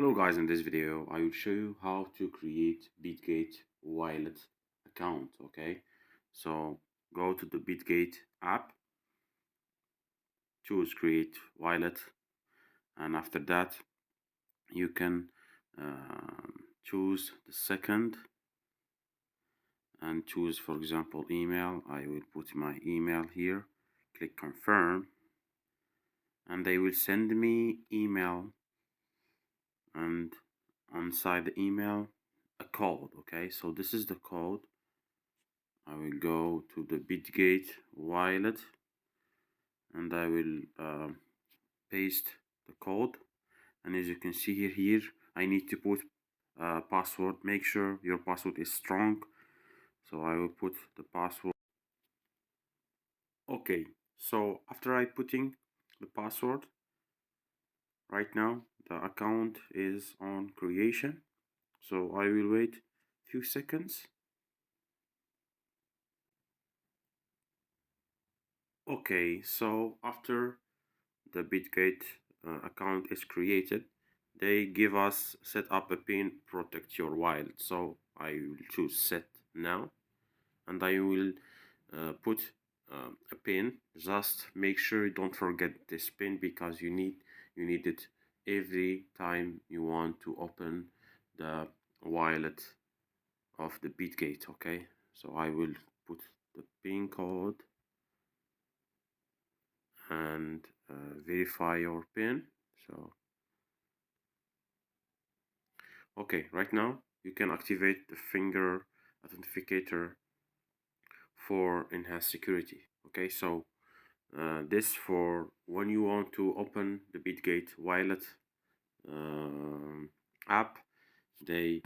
Hello guys, in this video I will show you how to create bitget wallet account. Okay, so go to the bitget app, choose create wallet, and after that you can choose the second and choose, for example, email. I will put my email here, click confirm, and they will send me email, and inside the email a code. Okay, so this is the code. I will go to the bitget wallet and I will paste the code, and as you can see here I need to put password. Make sure your password is strong, so I will put the password. Okay, so after I putting the password, right now the account is on creation, so I will wait few seconds. Okay, so after the bitget account is created, they give us set up a pin, protect your wallet. So I will choose set now, and I will put a pin. Just make sure you don't forget this pin, because you need it every time you want to open the wallet of the bitget. Okay, so I will put the pin code and verify your pin. So okay, right now you can activate the finger authenticator for enhanced security. Okay, so this for when you want to open the bitget wallet app. They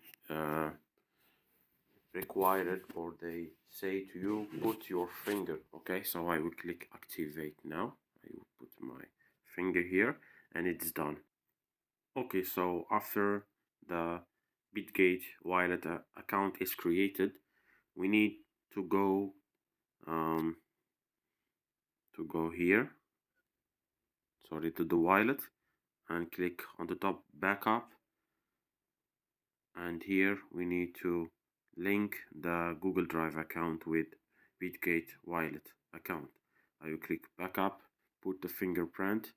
require it, or they say to you, put your finger. Okay, so I will click activate now. I will put my finger here and it's done. Okay, so after the bitget wallet account is created, we need to go here, sorry, to the wallet, and click on the top backup, and here we need to link the Google Drive account with bitget wallet account. I will click backup, put the fingerprint,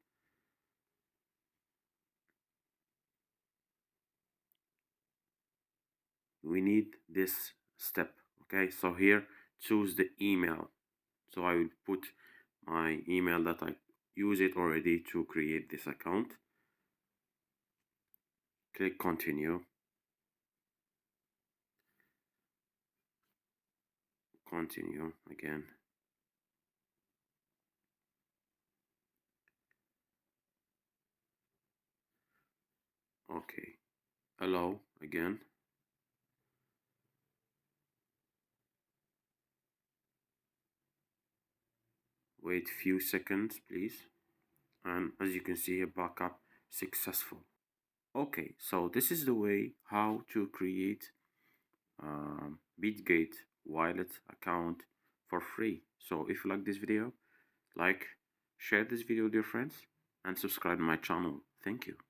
we need this step. Okay, so here choose the email, so I will put my email that I use it already to create this account. Click continue, continue again. Okay, allow again. Wait few seconds please, and as you can see, a backup successful. Okay, so this is the way how to create bitget wallet account for free. So if you like this video, like, share this video with your friends, and subscribe to my channel. Thank you.